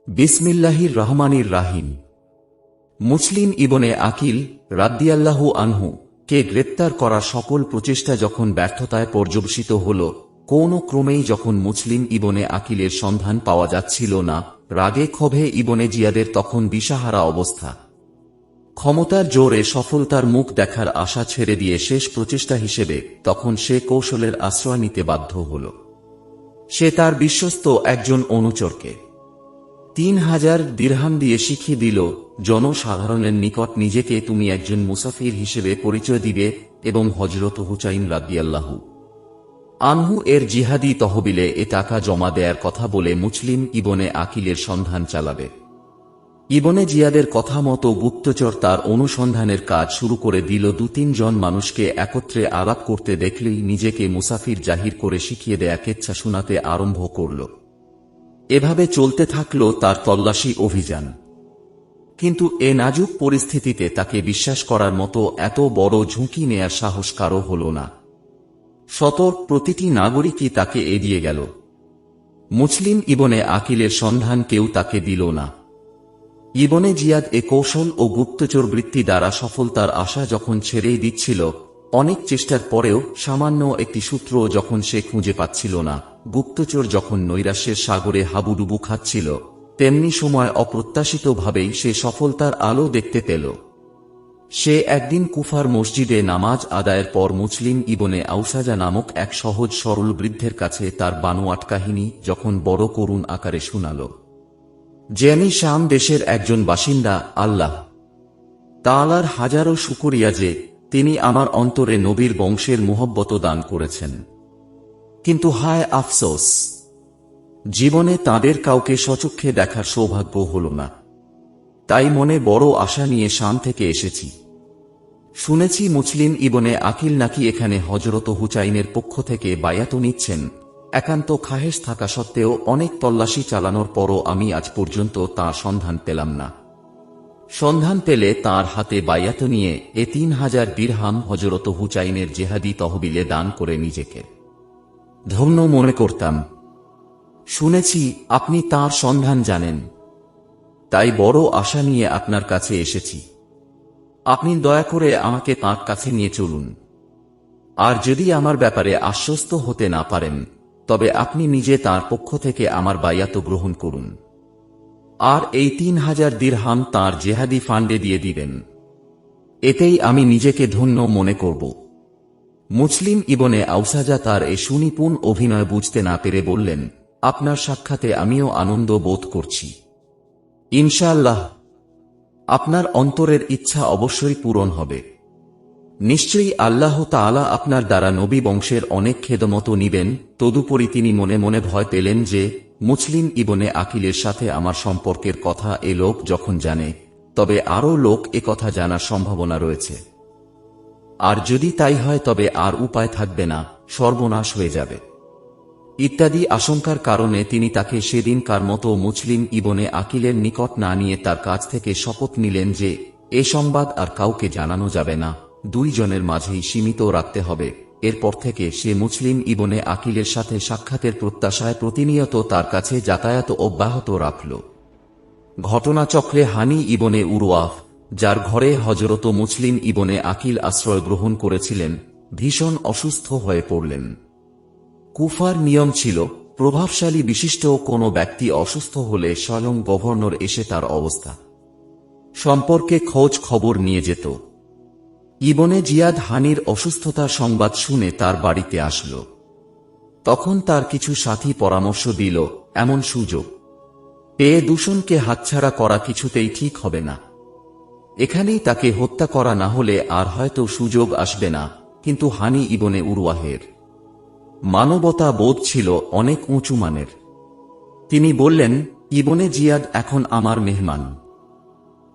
বিসমিল্লাহির রহমানির রাহিম। মুসলিম ইবনে আকিল রাদিয়াল্লাহু আনহু কে গ্রেপ্তার করা সকল প্রচেষ্টা যখন ব্যর্থতায় পর্যবসিত হল, কোন ক্রমেই যখন মুসলিম ইবনে আকিলের সন্ধান পাওয়া যাচ্ছিল না, রাগে ক্ষোভে ইবনে জিয়াদের তখন দিশাহারা অবস্থা। ক্ষমতার জোরে সফলতার মুখ দেখার আশা ছেড়ে দিয়ে শেষ প্রচেষ্টা হিসেবে তখন সে কৌশলের আশ্রয় নিতে বাধ্য হল। সে তার বিশ্বস্ত একজন অনুচরকে ৩,০০০ দিরহাম দিয়ে শিখিয়ে দিল, জনসাধারণের নিকট নিজেকে তুমি একজন মুসাফির হিসেবে পরিচয় দিবে এবং হযরত হুসাইন রাদিয়াল্লাহু আনহু এর জিহাদি তহবিলে এ টাকা জমা দেয়ার কথা বলে মুসলিম ইবনে আকিলের সন্ধান চালাবে। ইবনে জিয়াদের কথা মতো গুপ্তচর তার অনুসন্ধানের কাজ শুরু করে দিল। ২-৩ জন মানুষকে একত্রে আলাপ করতে দেখলেই নিজেকে মুসাফির জাহির করে শিখিয়ে দেয়া কেচ্ছা শোনাতে আরম্ভ করল। এভাবে চলতে থাকল তার তল্লাশি অভিযান। কিন্তু এ নাজুক পরিস্থিতিতে তাকে বিশ্বাস করার মতো এত বড় ঝুঁকি নেয়ার সাহস কারও হল না। প্রতিটি নাগরিকই তাকে এড়িয়ে গেল। মুসলিম ইবনে আকিলের সন্ধান কেউ তাকে দিল না। ইবনে জিয়াদ এ কৌশল ও গুপ্তচর বৃত্তি দ্বারা সফলতার আশা যখন ছেড়েই দিচ্ছিল, অনেক চেষ্টার পরেও সামান্য একটি সূত্র যখন সে খুঁজে পাচ্ছিল না, গুপ্তচর যখন নৈরাশ্যের সাগরে হাবুডুবু খাচ্ছিল, তেমনি সময় অপ্রত্যাশিতভাবেই সে সফলতার আলো দেখতে পেল। সে একদিন কুফার মসজিদে নামাজ আদায়ের পর মুসলিম ইবনে আউসাজা নামক এক সহজ সরল বৃদ্ধের কাছে তার বানোয়াট কাহিনী যখন বড় করুণ আকারে শুনাল। যিনি শাম দেশের একজন বাসিন্দা, আল্লাহ তাআলার হাজারো শুকরিয়া যে তিনি আমার অন্তরে নবীর বংশের মুহব্বত দান করেছেন। কিন্তু হায় আফসোস, জীবনে তাদের কাউকে সচক্ষে দেখার সৌভাগ্য হল না। তাই মনে বড় আশা নিয়ে শাম থেকে এসেছি। শুনেছি মুসলিম ইবনে আকিল নাকি এখানে হযরত হুসাইনের পক্ষ থেকে বায়াত নিচ্ছেন। একান্ত খাহেশ থাকা সত্ত্বেও অনেক তল্লাশি চালানোর পরও আমি আজ পর্যন্ত তাঁর সন্ধান পেলাম না। সন্ধান পেলে তাঁর হাতে বায়াত নিয়ে এ ৩,০০০ দিরহাম হযরত হুসাইনের জেহাদি তহবিলে দান করে নিজেকে ধন্য মনে করতাম। শুনেছি আপনি তাঁর সন্ধান জানেন, তাই বড় আশা নিয়ে আপনার কাছে এসেছি। আপনি দয়া করে আমাকে তাঁর কাছে নিয়ে চলুন। আর যদি আমার ব্যাপারে আশ্বস্ত হতে না পারেন, তবে আপনি নিজে তাঁর পক্ষ থেকে আমার বায়াত গ্রহণ করুন, আর এই ৩,০০০ দিরহাম তাঁর জেহাদি ফান্ডে দিয়ে দিবেন। এতেই আমি নিজেকে ধন্য মনে করব। মুসলিম ইবনে আউসাজা তার এ সুনিপুণ অভিনয় বুঝতে না পেরে বললেন, আপনার সাক্ষাতে আমিও আনন্দ বোধ করছি। ইনশাআল্লাহ আপনার অন্তরের ইচ্ছা অবশ্যই পূরণ হবে। নিশ্চয়ই আল্লাহ তাআলা আপনার দ্বারা নবী বংশের অনেক খেদমত নিবেন। তদুপরি তিনি মনে মনে ভয় পেলেন যে মুসলিম ইবনে আকিলের সাথে আমার সম্পর্কের কথা এ লোক যখন জানে, তবে আরও লোক এ কথা জানার সম্ভাবনা রয়েছে। আর যদি তাই হয় তবে আর উপায় থাকবে না, সর্বনাশ হয়ে যাবে ইত্যাদি আশঙ্কার কারণে তিনি তাকে সেদিনকার মতো মুসলিম ইবনে আকিলের নিকট না নিয়ে তার কাছ থেকে শপথ নিলেন যে এ সংবাদ আর কাউকে জানানো যাবে না, ২ জনের মাঝেই সীমিত রাখতে হবে। এরপর থেকে সে মুসলিম ইবনে আকিলের সাথে সাক্ষাতের প্রত্যাশায় প্রতিনিয়ত তার কাছে যাতায়াত অব্যাহত রাখল। ঘটনাচক্রে হানি ইবনে উরওয়াফ, যার ঘরে হযরত মুসলিম ইবনে আকিল আশ্রয় গ্রহণ করেছিলেন, ভীষণ অসুস্থ হয়ে পড়লেন। কুফার নিয়ম ছিল, প্রভাবশালী বিশিষ্ট কোনো ব্যক্তি অসুস্থ হলে স্বয়ং গভর্নর এসে তার অবস্থা সম্পর্কে খোঁজ খবর নিয়ে যেত। ইবনে জিয়াদ হানির অসুস্থতার সংবাদ শুনে তার বাড়িতে আসল। তখন তার কিছু সাথী পরামর্শ দিল, এমন সুযোগ পেয়ে দূষণকে হাতছাড়া করা কিছুতেই ঠিক হবে না। এখানেই তাকে হত্যা করা না হলে আর হয়তো সুযোগ আসবে না। কিন্তু হানি ইবনে উরওয়াহের মানবতা বোধ ছিল অনেক উঁচু মানের। তিনি বললেন, ইবনে জিয়াদ এখন আমার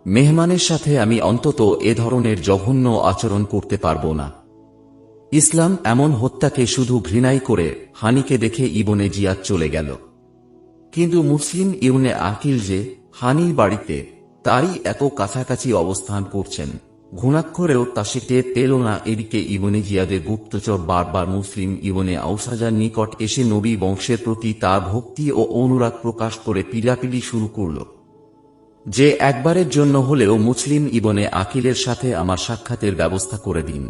মেহমানের সাথে আমি অন্তত এ ধরনের জঘন্য আচরণ করতে পারব না। ইসলাম এমন হত্যাকে শুধু ঘৃণাই করে হানিকে দেখে ইবনে জিয়াদ চলে গেল। কিন্তু মুসলিম ইবনে আকিল যে হানির বাড়িতে তারই এত কাছাকাছি অবস্থান করছেন, ঘুণাক্ষরেও তা সে টের পেল না। এদিকে ইবনে জিয়াদের গুপ্তচর বারবার মুসলিম ইবনে আউসাজার নিকট এসে নবী বংশের প্রতি তার ভক্তি ও অনুরাগ প্রকাশ করে পিড়াপিড়ি শুরু করল যে একবারের জন্য হলেও মুসলিম ইবনে আকিলের সাথে আমার সাক্ষাতের ব্যবস্থা করে দিন,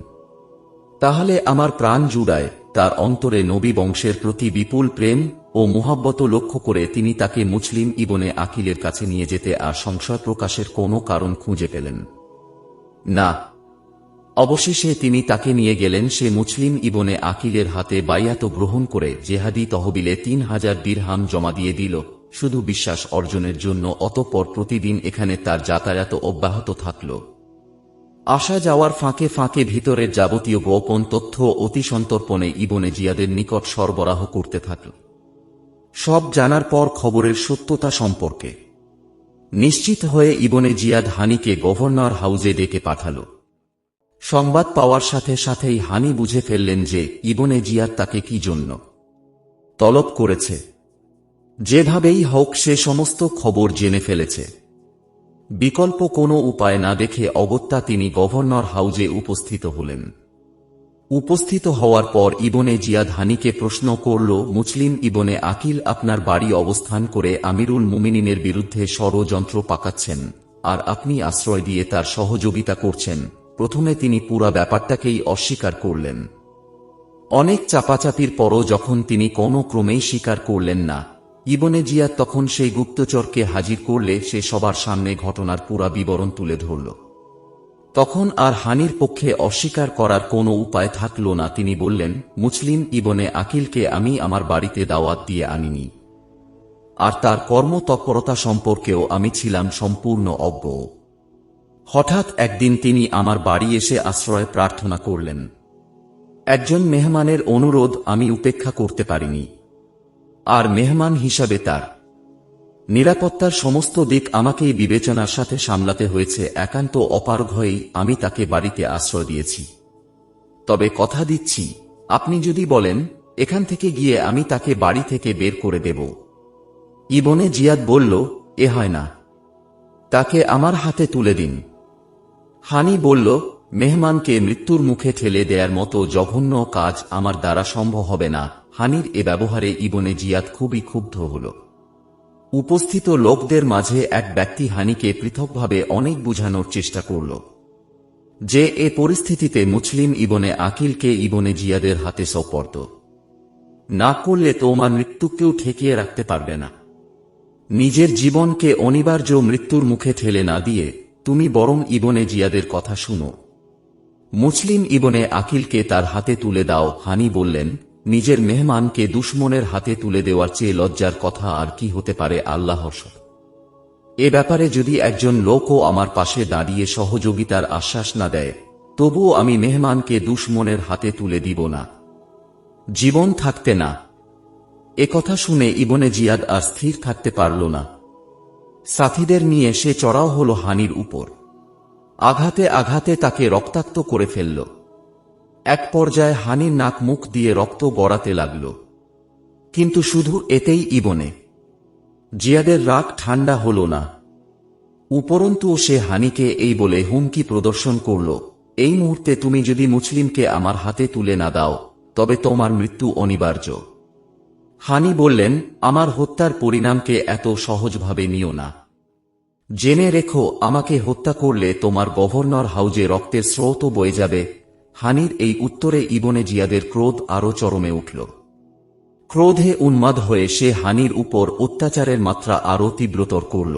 তাহলে আমার প্রাণ জুড়ায়। তার অন্তরে নবী বংশের প্রতি বিপুল প্রেম ও মুহাব্বত লক্ষ্য করে তিনি তাকে মুসলিম ইবনে আকিলের কাছে নিয়ে যেতে আর সংশয় প্রকাশের কোনো কারণ খুঁজে পেলেন না। অবশেষে তিনি তাকে নিয়ে গেলেন। সে মুসলিম ইবনে আকিলের হাতে বাইয়াত গ্রহণ করে জেহাদি তহবিলে 3000 দিরহাম জমা দিয়ে দিল শুধু বিশ্বাস অর্জনের জন্য। অতঃপর প্রতিদিন এখানে তার যাতায়াত অব্যাহত থাকল। আসা যাওয়ার ফাঁকে ফাঁকে ভিতরের যাবতীয় গোপন তথ্য অতি সন্তর্পণে ইবনে জিয়াদের নিকট সরবরাহ করতে থাকল। সব জানার পর খবরের সত্যতা সম্পর্কে নিশ্চিত হয়ে ইবনে জিয়াদ হানিকে গভর্নর হাউজে ডেকে পাঠাল। সংবাদ পাওয়ার সাথে সাথেই হানি বুঝে ফেললেন যে ইবনে জিয়াদ তাকে কি জন্য তলব করেছে। যেভাবেই হোক সে সমস্ত খবর জেনে ফেলেছে। বিকল্প কোনো উপায় না দেখে অগত্যা তিনি গভর্নর হাউজে উপস্থিত হলেন। উপস্থিত হওয়ার পর ইবনে জিয়াদ হানিকে প্রশ্ন করল, মুসলিম ইবনে আকিল আপনার বাড়ি অবস্থান করে আমিরুল মুমিনিনের বিরুদ্ধে ষড়যন্ত্র পাকাচ্ছেন, আর আপনি আশ্রয় দিয়ে তার সহযোগিতা করছেন। প্রথমে তিনি পুরা ব্যাপারটাকেই অস্বীকার করলেন। অনেক চাপাচাপির পরও যখন তিনি কোনো ক্রমেই স্বীকার করলেন না, ইবনে জিয়াদ তখন সেই গুপ্তচরকে হাজির করলে সে সবার সামনে ঘটনার পুরা বিবরণ তুলে ধরল। তখন আর হানির পক্ষে অস্বীকার করার কোনো উপায় থাকল না। তিনি বললেন, মুসলিম ইবনে আকিলকে আমি আমার বাড়িতে দাওয়াত দিয়ে আনিনি, আর তার কর্মতৎপরতা সম্পর্কেও আমি ছিলাম সম্পূর্ণ অজ্ঞ। হঠাৎ একদিন তিনি আমার বাড়ি এসে আশ্রয় প্রার্থনা করলেন। একজন মেহমানের অনুরোধ আমি উপেক্ষা করতে পারিনি, আর মেহমান হিসাবে তার নিরাপত্তার সমস্ত দিক আমাকেই বিবেচনার সাথে সামলাতে হয়েছে। একান্ত অপারগ হয়েই আমি তাকে বাড়িতে আশ্রয় দিয়েছি। তবে কথা দিচ্ছি, আপনি যদি বলেন এখান থেকে গিয়ে আমি তাকে বাড়ি থেকে বের করে দেব। ইবনে জিয়াদ বলল, এ হয় না, তাকে আমার হাতে তুলে দিন। হানি বলল, মেহমানকে মৃত্যুর মুখে ঠেলে দেয়ার মতো জঘন্য কাজ আমার দ্বারা সম্ভব হবে না। হানির এ ব্যবহারে ইবনে জিয়াদ খুবই ক্ষুব্ধ হল। উপস্থিত লোকদের মাঝে এক ব্যক্তি হানিকে পৃথকভাবে অনেক বুঝানোর চেষ্টা করল যে এ পরিস্থিতিতে মুসলিম ইবনে আকিলকে ইবনে জিয়াদের হাতে সোপর্দ না করলে তোমার মৃত্যুকেও ঠেকিয়ে রাখতে পারবে না। নিজের জীবনকে অনিবার্য মৃত্যুর মুখে ঠেলে না দিয়ে তুমি বরং ইবনে জিয়াদের কথা শুনো। মুসলিম ইবনে আকিলকে তার হাতে তুলে দাও। হানি বললেন, নিজের মেহমানকে দুশমনের হাতে তুলে দেওয়ার চেয়ে লজ্জার কথা আর কি হতে পারে আল্লাহর শপথ। এ ব্যাপারে যদি একজন লোকও আমার পাশে দাঁড়িয়ে সহযোগিতার আশ্বাস না দেয়, তবুও আমি মেহমানকে দুশমনের হাতে তুলে দিব না, জীবন থাকতে না। একথা শুনে ইবনে জিয়াদ আর স্থির থাকতে পারল না। সাথীদের নিয়ে সে চড়াও হল হানির উপর। আঘাতে আঘাতে তাকে রক্তাক্ত করে ফেলল। এক পর্যায়ে হানির নাক মুখ দিয়ে রক্ত গড়াতে লাগল। কিন্তু শুধু এতেই ইবনে জিয়াদের রাগ ঠান্ডা হল না। উপরন্তু সে হানিকে এই বলে হুমকি প্রদর্শন করল, এই মুহূর্তে তুমি যদি মুসলিমকে আমার হাতে তুলে না দাও, তবে তোমার মৃত্যু অনিবার্য। হানি বললেন, আমার হত্যার পরিণামকে এত সহজভাবে নিও না। জেনে রেখো, আমাকে হত্যা করলে তোমার গভর্নর হাউজে রক্তের স্রোত বয়ে যাবে। হানির এই উত্তরে ইবনে জিয়াদের ক্রোধ আরও চরমে উঠল। ক্রোধে উন্মাদ হয়ে সে হানির উপর অত্যাচারের মাত্রা আরও তীব্রতর করল।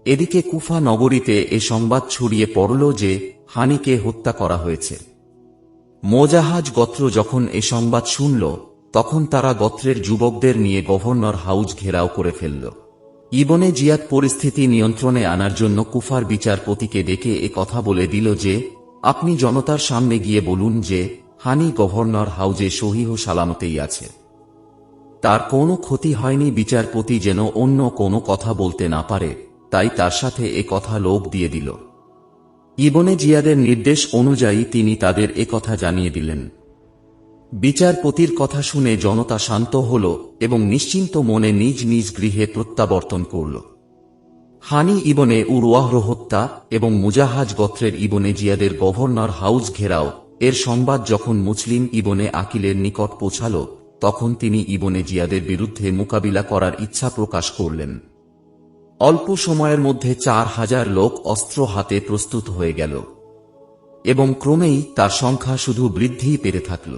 এদিকে কুফা নগরীতে এ সংবাদ ছড়িয়ে পড়ল যে হানিকে হত্যা করা হয়েছে। মোজাহাজ গোত্র যখন এ সংবাদ শুনল, তখন তারা গোত্রের যুবকদের নিয়ে গভর্নর হাউজ ঘেরাও করে ফেলল। ইবনে জিয়াদ পরিস্থিতি নিয়ন্ত্রণে আনার জন্য কুফার বিচারপতিকে ডেকে এ কথা বলে দিল যে, আপনি জনতার সামনে গিয়ে বলুন যে হানি গভর্নর হাউজে সহিহ সালামতেই আছে, তার কোনো ক্ষতি হয়নি। বিচারপতি যেন অন্য কোনো কথা বলতে না পারে, তাই তার সাথে এ কথা লোক দিয়ে দিল। ইবনে জিয়াদের নির্দেশ অনুযায়ী তিনি তাদের এ কথা জানিয়ে দিলেন। বিচারপতির কথা শুনে জনতা শান্ত হল এবং নিশ্চিন্ত মনে নিজ নিজ গৃহে প্রত্যাবর্তন করল। হানি ইবনে উরওয়াহ হত্যা এবং মুজাহাজ গোত্রের ইবনে জিয়াদের গভর্নর হাউস ঘেরাও এর সংবাদ যখন মুসলিম ইবনে আকিলের নিকট পৌঁছাল, তখন তিনি ইবনে জিয়াদের বিরুদ্ধে মোকাবিলা করার ইচ্ছা প্রকাশ করলেন। অল্প সময়ের মধ্যে 4000 লোক অস্ত্র হাতে প্রস্তুত হয়ে গেল এবং ক্রমেই তার সংখ্যা শুধু বৃদ্ধিই পেতে থাকল।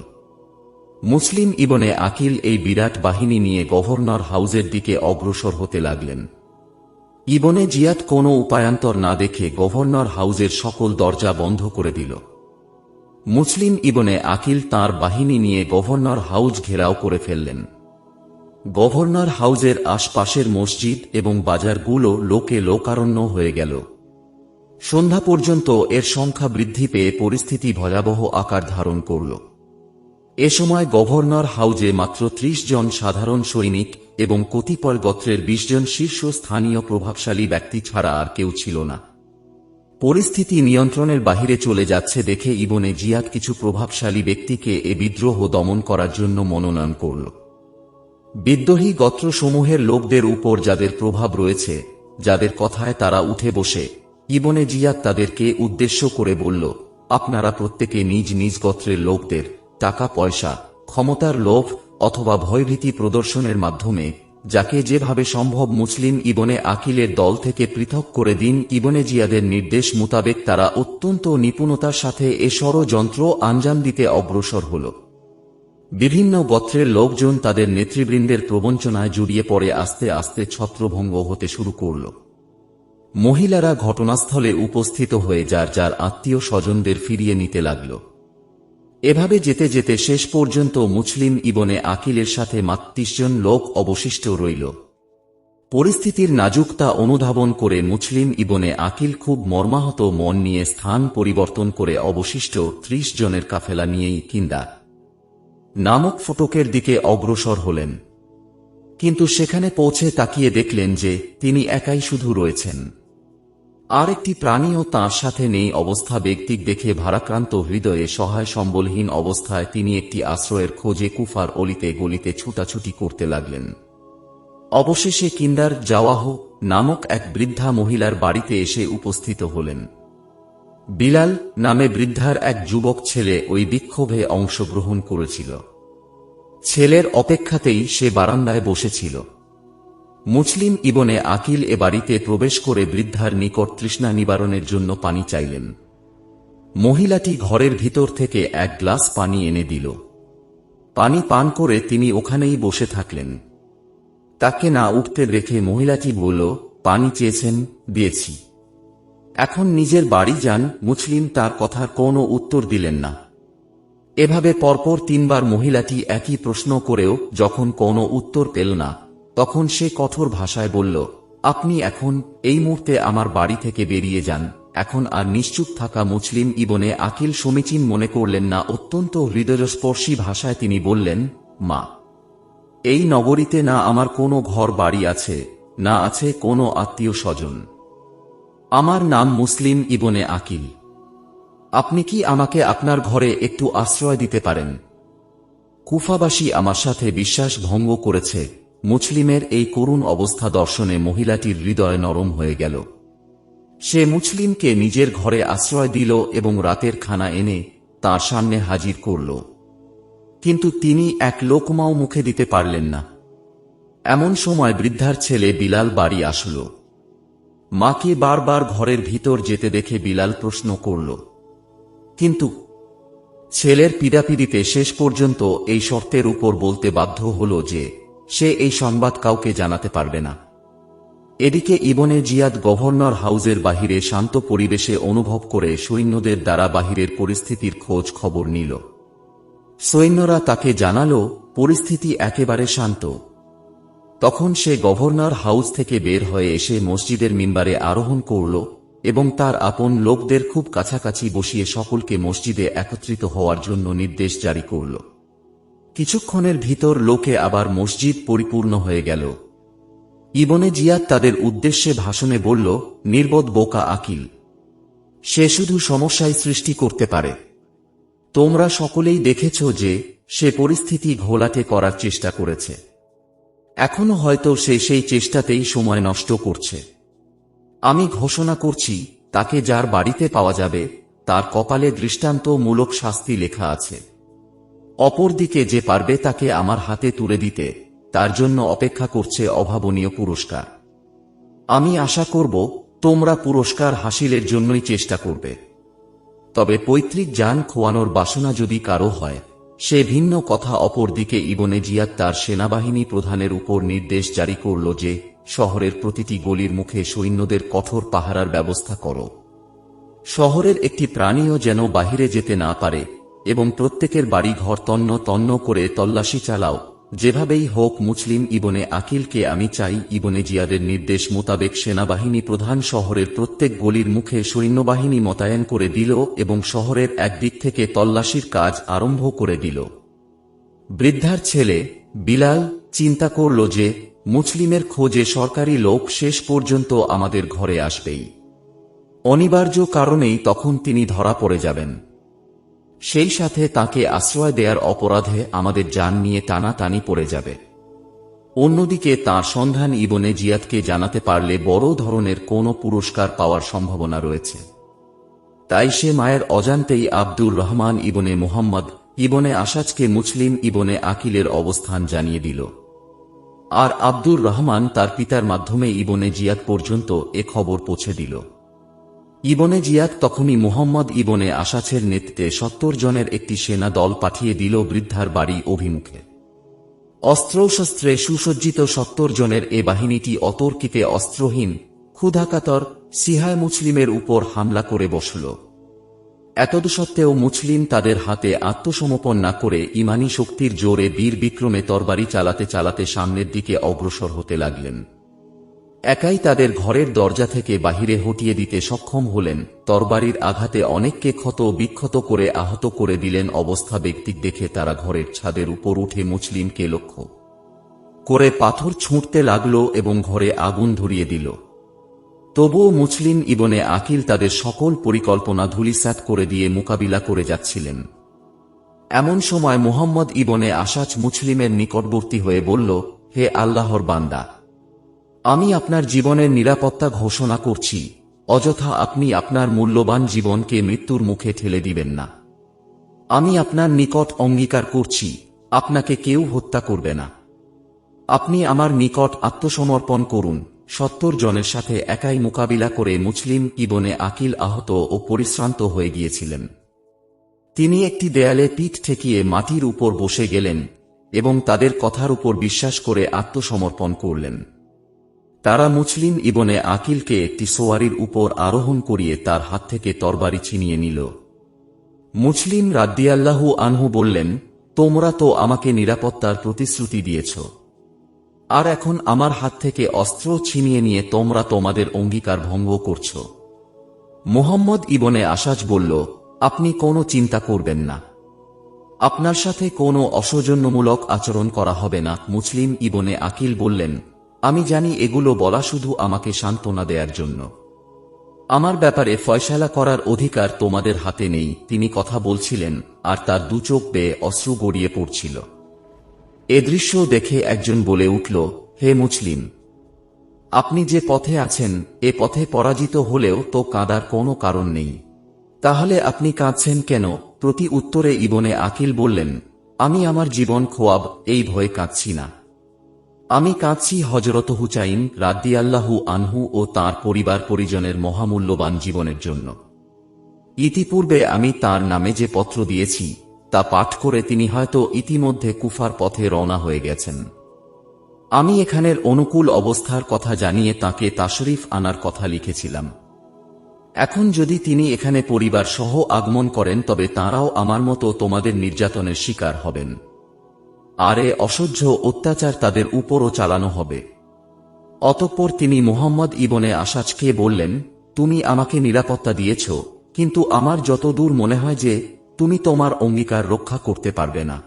মুসলিম ইবনে আকিল এই বিরাট বাহিনী নিয়ে গভর্নর হাউসের দিকে অগ্রসর হতে লাগলেন। ইবনে জিয়াদ কোনো উপায়ান্তর না দেখে গভর্নর হাউসের সকল দরজা বন্ধ করে দিল। মুসলিম ইবনে আকিল তাঁর বাহিনী নিয়ে গভর্নর হাউস ঘেরাও করে ফেললেন। গভর্নর হাউসের আশপাশের মসজিদ এবং বাজারগুলো লোকে লোকারণ্য হয়ে গেল। সন্ধ্যা পর্যন্ত এর সংখ্যা বৃদ্ধি পেয়ে পরিস্থিতি ভয়াবহ আকার ধারণ করল। এ সময় গভর্নর হাউজে মাত্র 30 জন সাধারণ সৈনিক এবং কতিপয় গোত্রের 20 জন শীর্ষস্থানীয় প্রভাবশালী ব্যক্তি ছাড়া আর কেউ ছিল না। পরিস্থিতি নিয়ন্ত্রণের বাহিরে চলে যাচ্ছে দেখে ইবনে জিয়াদ কিছু প্রভাবশালী ব্যক্তিকে এ বিদ্রোহ দমন করার জন্য মনোনয়ন করল। বিদ্রোহী গোত্রসমূহের লোকদের উপর যাদের প্রভাব রয়েছে, যাদের কথায় তারা উঠে বসে, ইবনে জিয়াদ তাদেরকে উদ্দেশ্য করে বলল, আপনারা প্রত্যেকে নিজ নিজ গোত্রের লোকদের টাকা পয়সা, ক্ষমতার লোভ অথবা ভয়ভীতি প্রদর্শনের মাধ্যমে যাকে যেভাবে সম্ভব মুসলিম ইবনে আকিলের দল থেকে পৃথক করে দিন। ইবনে জিয়াদের নির্দেশ মোতাবেক তারা অত্যন্ত নিপুণতার সাথে এ ষড়যন্ত্র আঞ্জাম দিতে অগ্রসর হল। বিভিন্ন গোত্রের লোকজন তাদের নেতৃবৃন্দের প্রবঞ্চনায় জড়িয়ে পড়ে আস্তে আস্তে ছত্রভঙ্গ হতে শুরু করল। মহিলারা ঘটনাস্থলে উপস্থিত হয়ে যার যার আত্মীয় স্বজনদের ফিরিয়ে নিতে লাগল। এভাবে যেতে যেতে শেষ পর্যন্ত মুসলিম ইবনে আকিলের সাথে মাত্র 30 জন লোক অবশিষ্ট রইল। পরিস্থিতির নাজুকতা অনুধাবন করে মুসলিম ইবনে আকিল খুব মর্মাহত মন নিয়ে স্থান পরিবর্তন করে অবশিষ্ট 30 জনের কাফেলা নিয়েই কিন্দা নামক ফটকের দিকে অগ্রসর হলেন। কিন্তু সেখানে পৌঁছে তাকিয়ে দেখলেন যে তিনি একাই শুধু রয়েছেন। আর একটি প্রাণীও তাঁর সাথে নেই। অবস্থা ব্যক্তিক দেখে ভারাক্রান্ত হৃদয়ে সহায় সম্বলহীন অবস্থায় তিনি একটি আশ্রয়ের খোঁজে কুফার অলিতে গলিতে ছুটাছুটি করতে লাগলেন। অবশেষে কিন্দার জাওয়াহ নামক এক বৃদ্ধা মহিলার বাড়িতে এসে উপস্থিত হলেন। বিলাল নামে বৃদ্ধার এক যুবক ছেলে ওই বিক্ষোভে অংশগ্রহণ করেছিল। ছেলের অপেক্ষাতেই সে বারান্দায় বসেছিল। মুসলিম ইবনে আকিল এ বাড়িতে প্রবেশ করে বৃদ্ধার নিকট তৃষ্ণা নিবারণের জন্য পানি চাইলেন। মহিলাটি ঘরের ভিতর থেকে এক গ্লাস পানি এনে দিল। পানি পান করে তিনি ওখানেই বসে থাকলেন। তাকে না উঠতে রেখে মহিলাটি বলল, পানি চেয়েছেন, দিয়েছি, এখন নিজের বাড়ি যান। মুসলিম তার কথার কোনো উত্তর দিলেন না। এভাবে পরপর 3 বার মহিলাটি একই প্রশ্ন করেও যখন কোনো উত্তর পেল না, তখন সে কঠোর ভাষায় বলল, আপনি এখন এই মুহূর্তে আমার বাড়ি থেকে বেরিয়ে যান। এখন আর নিশ্চুপ থাকা মুসলিম ইবনে আকিল সমীচীন মনে করলেন না। অত্যন্ত হৃদয়স্পর্শী ভাষায় তিনি বললেন, মা, এই নগরীতে না আমার কোনো ঘর বাড়ি আছে, না আছে কোনো আত্মীয় স্বজন। আমার নাম মুসলিম ইবনে আকিল। আপনি কি আমাকে আপনার ঘরে একটু আশ্রয় দিতে পারেন? কুফাবাসী আমার সাথে বিশ্বাস ভঙ্গ করেছে। মুসলিমের এই করুণ অবস্থা দর্শনে মহিলাটির হৃদয় নরম হয়ে গেল। সে মুসলিমকে নিজের ঘরে আশ্রয় দিল এবং রাতের খানা এনে তার সামনে হাজির করল। কিন্তু তিনি এক লোকমাও মুখে দিতে পারলেন না। এমন সময় বৃদ্ধার ছেলে বিলাল বাড়ি আসল। মাকে বারবার ঘরের ভিতর যেতে দেখে বিলাল প্রশ্ন করল, কিন্তু ছেলের পীড়াপিড়িতে শেষ পর্যন্ত এই শর্তের উপর বলতে বাধ্য হল যে সে এই সংবাদ কাউকে জানাতে পারবে না। এদিকে ইবনে জিয়াদ গভর্নর হাউসের বাহিরে শান্ত পরিবেশে অনুভব করে সৈন্যদের দ্বারা বাহিরের পরিস্থিতির খোঁজ খবর নিল। সৈন্যরা তাকে জানাল পরিস্থিতি একেবারে শান্ত। তখন সে গভর্নর হাউস থেকে বের হয়ে এসে মসজিদের মিম্বারে আরোহণ করল এবং তার আপন লোকদের খুব কাছাকাছি বসিয়ে সকলকে মসজিদে একত্রিত হওয়ার জন্য নির্দেশ জারি করল। কিছুক্ষণের ভিতর লোকে আবার মসজিদ পরিপূর্ণ হয়ে গেল। ইবনে জিয়াদ তাদের উদ্দেশ্যে ভাষণে বলল, নির্বোধ বোকা আকিল, সে শুধু সমস্যায় সৃষ্টি করতে পারে। তোমরা সকলেই দেখেছ যে সে পরিস্থিতি ঘোলাটে করার চেষ্টা করেছে। এখনো হয়তো সে সেই চেষ্টাতেই সময় নষ্ট করছে। আমি ঘোষণা করছি, তাকে যার বাড়িতে পাওয়া যাবে তার কপালে দৃষ্টান্তমূলক শাস্তি লেখা আছে। অপরদিকে যে পারবে তাকে আমার হাতে তুলে দিতে, তার জন্য অপেক্ষা করছে অভাবনীয় পুরস্কার। আমি আশা করব তোমরা পুরস্কার হাসিলের জন্যই চেষ্টা করবে। তবে পৈতৃক যান খোয়ানোর বাসনা যদি কারো হয় সে ভিন্ন কথা। অপরদিকে ইবনে জিয়াদ তার সেনাবাহিনী প্রধানের উপর নির্দেশ জারি করল যে শহরের প্রতিটি গলির মুখে সৈন্যদের কঠোর পাহারার ব্যবস্থা করো। শহরের একটি প্রাণীও যেন বাহিরে যেতে না পারে এবং প্রত্যেকের বাড়ি ঘর তন্ন তন্ন করে তল্লাশি চালাও। যেভাবেই হোক মুসলিম ইবনে আকিলকে আমি চাই। ইবনে জিয়াদের নির্দেশ মোতাবেক সেনাবাহিনী প্রধান শহরের প্রত্যেক গলির মুখে সৈন্যবাহিনী মোতায়েন করে দিল এবং শহরের একদিক থেকে তল্লাশির কাজ আরম্ভ করে দিল। বৃদ্ধার ছেলে বিলাল চিন্তা করল যে মুসলিমের খোঁজে সরকারি লোক শেষ পর্যন্ত আমাদের ঘরে আসবেই। অনিবার্য কারণেই তখন তিনি ধরা পড়ে যাবেন। সেই সাথে তাকে আশ্রয় দেয়ার অপরাধে আমাদের জান নিয়ে টানাটানি পড়ে যাবে। অন্যদিকে তাঁর সন্ধান ইবনে জিয়াদকে জানাতে পারলে বড় ধরনের কোনো পুরস্কার পাওয়ার সম্ভাবনা রয়েছে। তাই সে মায়ের অজান্তেই আব্দুর রহমান ইবনে মুহাম্মদ ইবনে আসাজকে মুসলিম ইবনে আকিলের অবস্থান জানিয়ে দিল। আর আব্দুর রহমান তার পিতার মাধ্যমে ইবনে জিয়াদ পর্যন্ত এ খবর পৌঁছে দিল। ইবনে জিয়াদ তখনই মুহাম্মদ ইবনে আসাছের নেতৃত্বে ৭০ জনের একটি সেনা দল পাঠিয়ে দিল বৃদ্ধার বাড়ি অভিমুখে। অস্ত্রশস্ত্রে সুসজ্জিত ৭০ জনের এ বাহিনীটি অতর্কিতে অস্ত্রহীন ক্ষুধাকাতর সিহায় মুসলিমের উপর হামলা করে বসল। এতদসত্ত্বেও মুসলিম তাদের হাতে আত্মসমর্পণ না করে ইমানি শক্তির জোরে বীর বিক্রমে তরবারি চালাতে চালাতে সামনের দিকে অগ্রসর হতে লাগলেন। একাই তাদের ঘরের দরজা থেকে বাহিরে হটিয়ে দিতে সক্ষম হলেন। তরবারির আঘাতে অনেককে ক্ষত বিক্ষত করে আহত করে দিলেন। অবস্থা ব্যক্তিক দেখে তারা ঘরের ছাদের উপর উঠে মুসলিমকে লক্ষ্য করে পাথর ছুঁড়তে লাগল এবং ঘরে আগুন ধরিয়ে দিল। তবুও মুসলিম ইবনে আকিল তাদের সকল পরিকল্পনা ধূলিসাৎ করে দিয়ে মোকাবিলা করে যাচ্ছিলেন। এমন সময় মুহাম্মদ ইবনে আসাজ মুসলিমের নিকটবর্তী হয়ে বলল, হে আল্লাহর বান্দা, আমি আপনার জীবনের নিরাপত্তা ঘোষণা করছি। অযথা আপনি আপনার মূল্যবান জীবনকে মৃত্যুর মুখে ঠেলে দিবেন না। আমি আপনার নিকট অঙ্গীকার করছি, আপনাকে কেউ হত্যা করবে না। আপনি আমার নিকট আত্মসমর্পণ করুন। ৭০ জনের সাথে একাই মোকাবিলা করে মুসলিম ইবনে আকিল আহত ও পরিশ্রান্ত হয়ে গিয়েছিলেন। তিনি একটি দেয়ালে পিঠ ঠেকিয়ে মাটির উপর বসে গেলেন এবং তাদের কথার উপর বিশ্বাস করে আত্মসমর্পণ করলেন। তারা মুসলিম ইবনে আকিলকে একটি সোয়ারির উপর আরোহণ করিয়ে তার হাত থেকে তরবারি ছিনিয়ে নিল। মুসলিম রাদিয়াল্লাহু আনহু বললেন, তোমরা তো আমাকে নিরাপত্তার প্রতিশ্রুতি দিয়েছ, আর এখন আমার হাত থেকে অস্ত্র ছিনিয়ে নিয়ে তোমরা তোমাদের অঙ্গীকার ভঙ্গ করছ। মুহাম্মদ ইবনে আসাজ বলল, আপনি কোনো চিন্তা করবেন না, আপনার সাথে কোনো অসৌজন্যমূলক আচরণ করা হবে না। মুসলিম ইবনে আকিল বললেন, আমি জানি এগুলো বলা শুধু আমাকে সান্ত্বনা দেওয়ার জন্য। আমার ব্যাপারে ফয়সালা করার অধিকার তোমাদের হাতে নেই। তিনি কথা বলছিলেন আর তার দু চোখ বেয়ে অশ্রু গড়িয়ে পড়ছিল। এ দৃশ্য দেখে একজন বলে উঠল, হে মুসলিম, আপনি যে পথে আছেন এ পথে পরাজিত হলেও তো কাঁদার কোনো কারণ নেই। তাহলে আপনি কাঁদছেন কেন? প্রতি উত্তরে ইবনে আকিল বললেন, আমি আমার জীবন খোয়াব এই ভয়ে কাঁদছি না। আমি কাঁদছি হযরত হুসাইন রাদিয়াল্লাহু আনহু ও তাঁর পরিবার পরিজনের মহামূল্যবান জীবনের জন্য। ইতিপূর্বে আমি তার নামে যে পত্র দিয়েছি তা পাঠ করে তিনি হয়তো ইতিমধ্যে কুফার পথে রওনা হয়ে গেছেন। আমি এখানের অনুকূল অবস্থার কথা জানিয়ে তাকে তাশরিফ আনার কথা লিখেছিলাম। এখন যদি তিনি এখানে পরিবার সহ আগমন করেন তবে তাঁরাও আমার মতো তোমাদের নির্যাতনের শিকার হবেন, আর এ অসহ্য অত্যাচার তাদের উপরও চালানো হবে। অতঃপর তিনি মুহাম্মদ ইবনে আসাজকে বললেন, তুমি আমাকে নিরাপত্তা দিয়েছ, কিন্তু আমার যতদূর মনে হয় যে তুমি তোমার অঙ্গীকার রক্ষা করতে পারবে না,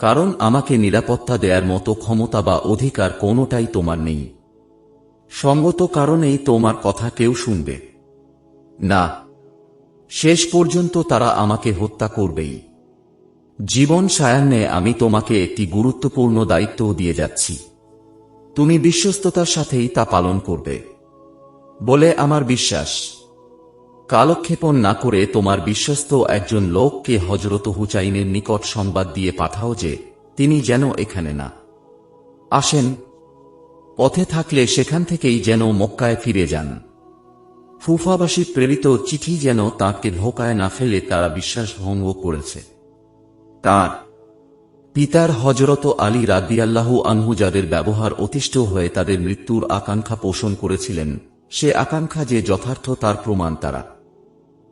কারণ আমাকে নিরাপত্তা দেয়ার মতো ক্ষমতা বা অধিকার কোনোটাই তোমার নেই। সঙ্গত কারণেই তোমার কথা কেউ শুনবে না। শেষ পর্যন্ত তারা আমাকে হত্যা করবেই। জীবন সায়ান্নে আমি তোমাকে একটি গুরুত্বপূর্ণ দায়িত্ব দিয়ে যাচ্ছি, তুমি বিশ্বস্ততার সাথেই তা পালন করবে। বলে আমার বিশ্বাস। কালক্ষেপণ না করে তোমার বিশ্বস্ত একজন লোককে হযরত হুসাইনের নিকট সংবাদ দিয়ে পাঠাও যে তিনি যেন এখানে না আসেন, পথে থাকলে সেখান থেকেই যেন মক্কায় ফিরে যান। কুফাবাসী প্রেরিত চিঠি যেন তাঁকে ধোকায় না ফেলে তারা বিশ্বাসভঙ্গ করেছে। তাঁর পিতার হযরত আলী রাদিয়াল্লাহু আনহু যাদের ব্যবহার অতিষ্ঠ হয়ে তাদের মৃত্যুর আকাঙ্ক্ষা পোষণ করেছিলেন, সে আকাঙ্ক্ষা যে যথার্থ তার প্রমাণ তারা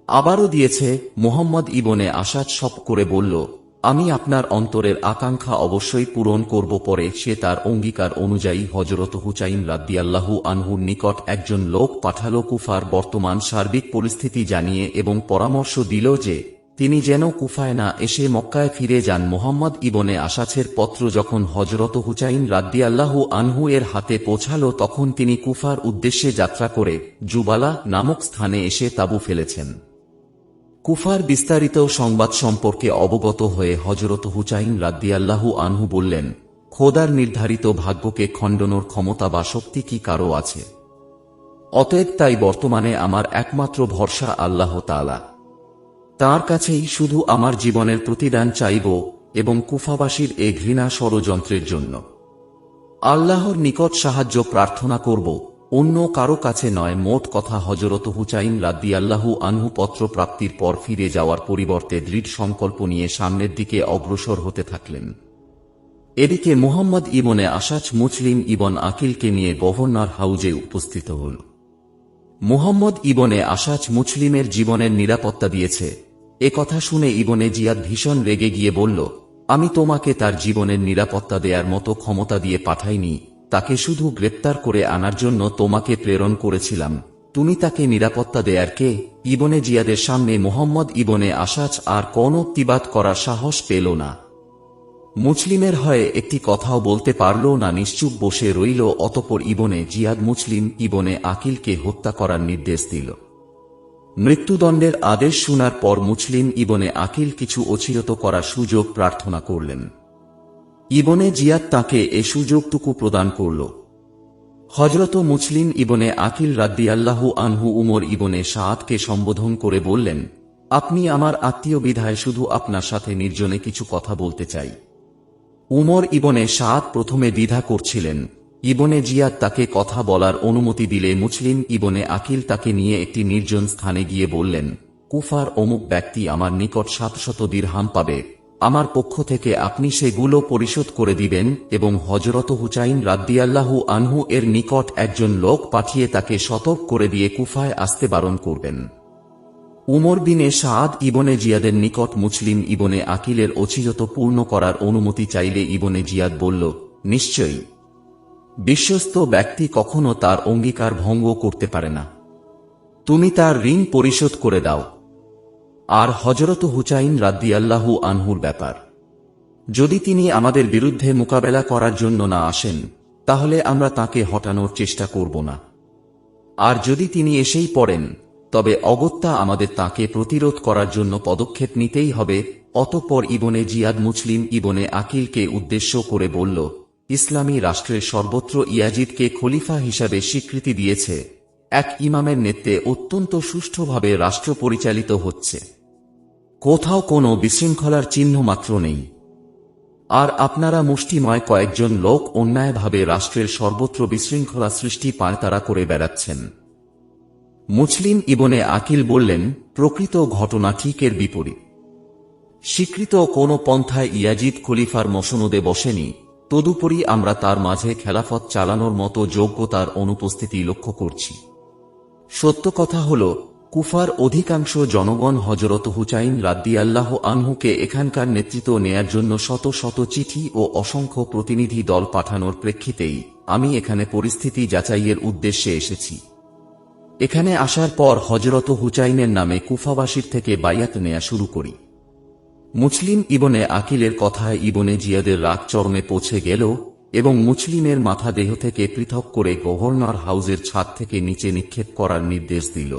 আবারও দিয়েছে। মুহাম্মদ ইবনে আসাদ সব করে বলল, আমি আপনার অন্তরের আকাঙ্ক্ষা অবশ্যই পূরণ করব। পরে সে তার অঙ্গীকার অনুযায়ী হযরত হুসাইন রাদিয়াল্লাহু আনহুর নিকট একজন লোক পাঠালো কুফার বর্তমান সার্বিক পরিস্থিতি জানিয়ে এবং পরামর্শ দিল যে তিনি যেন কুফায় না এসে মক্কায় ফিরে যান। মুহাম্মদ ইবনে আসাছের পত্র যখন হযরত হুসাইন রাদিয়াল্লাহু আনহু এর হাতে পৌঁছালো তখন তিনি কুফার উদ্দেশ্যে যাত্রা করে জুবালা নামক স্থানে এসে তাঁবু ফেলেছেন। কুফার বিস্তারিত সংবাদ সম্পর্কে অবগত হয়ে হযরত হুসাইন রাদিয়াল্লাহু আনহু বললেন, খোদার নির্ধারিত ভাগ্যকে খণ্ডনের ক্ষমতা বা শক্তি কি কারো আছে? অতএব তাই বর্তমানে আমার একমাত্র ভরসা আল্লাহ তাআলা। তাঁর কাছেই শুধু আমার জীবনের প্রতিদান চাইব এবং কুফাবাসীর এ ঘৃণা ষড়যন্ত্রের জন্য আল্লাহর নিকট সাহায্য প্রার্থনা করব, অন্য কারো কাছে নয়। মোট কথা হযরত হুসাইন রাদিয়াল্লাহু আনহু পত্র প্রাপ্তির পর ফিরে যাওয়ার পরিবর্তে দৃঢ় সংকল্প নিয়ে সামনের দিকে অগ্রসর হতে থাকলেন। এদিকে মুহাম্মদ ইবনে আসাজ মুসলিম ইবন আকিলকে নিয়ে গভর্নর হাউজে উপস্থিত হল। মুহাম্মদ ইবনে আসাজ মুসলিমের জীবনের নিরাপত্তা দিয়েছে, এ কথা শুনে ইবনে জিয়াদ ভীষণ রেগে গিয়ে বলল, আমি তোমাকে তার জীবনের নিরাপত্তা দেয়ার মতো ক্ষমতা দিয়ে পাঠাইনি, তাকে শুধু গ্রেপ্তার করে আনার জন্য তোমাকে প্রেরণ করেছিলাম। তুমি তাকে নিরাপত্তা দেয়ার কে? ইবনে জিয়াদের সামনে মুহাম্মদ ইবনে আসাজ আর কোনো প্রতিবাদ করার সাহস পেল না। মুসলিমের হয়ে একটি কথাও বলতে পারল না, নিশ্চুপ বসে রইল। অতঃপর ইবনে জিয়াদ মুসলিম ইবনে আকিলকে হত্যা করার নির্দেশ দিল। মৃত্যুদণ্ডের আদেশ শোনার পর মুসলিম ইবনে আকিল কিছু অচিরত করার সুযোগ প্রার্থনা করলেন। ইবনে জিয়াদ তাকে এ সুযোগটুকু প্রদান করল। হযরত মুসলিম ইবনে আকিল রাদিয়াল্লাহু আনহু উমর ইবনে সাআদকে সম্বোধন করে বললেন, আপনি আমার আত্মীয় বিধায় শুধু আপনার সাথে নির্জনে কিছু কথা বলতে চাই। উমর ইবনে সাআদ প্রথমে দ্বিধা করছিলেন। ইবনে জিয়াদ তাকে কথা বলার অনুমতি দিলে মুসলিম ইবনে আকিল তাকে নিয়ে একটি নির্জন স্থানে গিয়ে বললেন, কুফার অমুক ব্যক্তি আমার নিকট 700 দিরহাম পাবে, আমার পক্ষ থেকে আপনি সেগুলো পরিশোধ করে দিবেন এবং হযরত হুসাইন রাদিয়াল্লাহু আনহু এর নিকট একজন লোক পাঠিয়ে তাকে সতর্ক করে দিয়ে কুফায় আসতে বারণ করবেন। উমর বিনে সাআদ ইবনে জিয়াদের নিকট মুসলিম ইবনে আকিলের অচিরত পূর্ণ করার অনুমতি চাইলে ইবনে জিয়াদ বলল, নিশ্চয়ই। বিশ্বস্ত ব্যক্তি কখনো তার অঙ্গীকার ভঙ্গ করতে পারে না। তুমি তার ঋণ পরিশোধ করে দাও। আর হযরত হুসাইন রাদিয়াল্লাহু আনহুর ব্যাপার, যদি তিনি আমাদের বিরুদ্ধে মোকাবেলা করার জন্য না আসেন তাহলে আমরা তাকে হটানোর চেষ্টা করব না। আর যদি তিনি এসেই পড়েন তবে অগত্যা আমাদের তাকে প্রতিরোধ করার জন্য পদক্ষেপ নিতেই হবে। অতঃপর ইবনে জিয়াদ মুসলিম ইবনে আকিলকে উদ্দেশ্য করে বলল, ইসলামী রাষ্ট্রের সর্বত্র ইয়াজিদকে খলিফা হিসাবে স্বীকৃতি দিয়েছে। এক ইমামের নেতৃত্বে অত্যন্ত সুষ্ঠুভাবে রাষ্ট্র পরিচালিত হচ্ছে, কোথাও কোনো বিশৃঙ্খলার চিহ্ন মাত্র নেই। আর আপনারা মুষ্টিময় কয়েকজন লোক অন্যায়ভাবে রাষ্ট্রের সর্বত্র বিশৃঙ্খলা সৃষ্টি পায়তারা করে বেড়াচ্ছেন। মুসলিম ইবনে আকিল বললেন, প্রকৃত ঘটনা ঠিক এর বিপরীত। স্বীকৃত কোন পন্থায় ইয়াজিদ খলিফার মসনদে বসেনি, তদুপরি আমরা তার মাঝে খেলাফত চালানোর মতো যোগ্যতার অনুপস্থিতি লক্ষ্য করছি। সত্য কথা হল, কুফার অধিকাংশ জনগণ হযরত হুসাইন রাদিয়াল্লাহু আনহুকে এখানকার নেতৃত্ব নেয়ার জন্য শত শত চিঠি ও অসংখ্য প্রতিনিধি দল পাঠানোর প্রেক্ষিতেই আমি এখানে পরিস্থিতি যাচাইয়ের উদ্দেশ্যে এসেছি। এখানে আসার পর হযরত হুসাইনের নামে কুফাবাসীর থেকে বায়াত নেয়া শুরু করি। মুসলিম ইবনে আকিলের কথায় ইবনে জিয়াদের রাগ চরমে পৌঁছে গেল এবং মুসলিমের মাথা দেহ থেকে পৃথক করে গভর্নর হাউজের ছাদ থেকে নিচে নিক্ষেপ করার নির্দেশ দিল।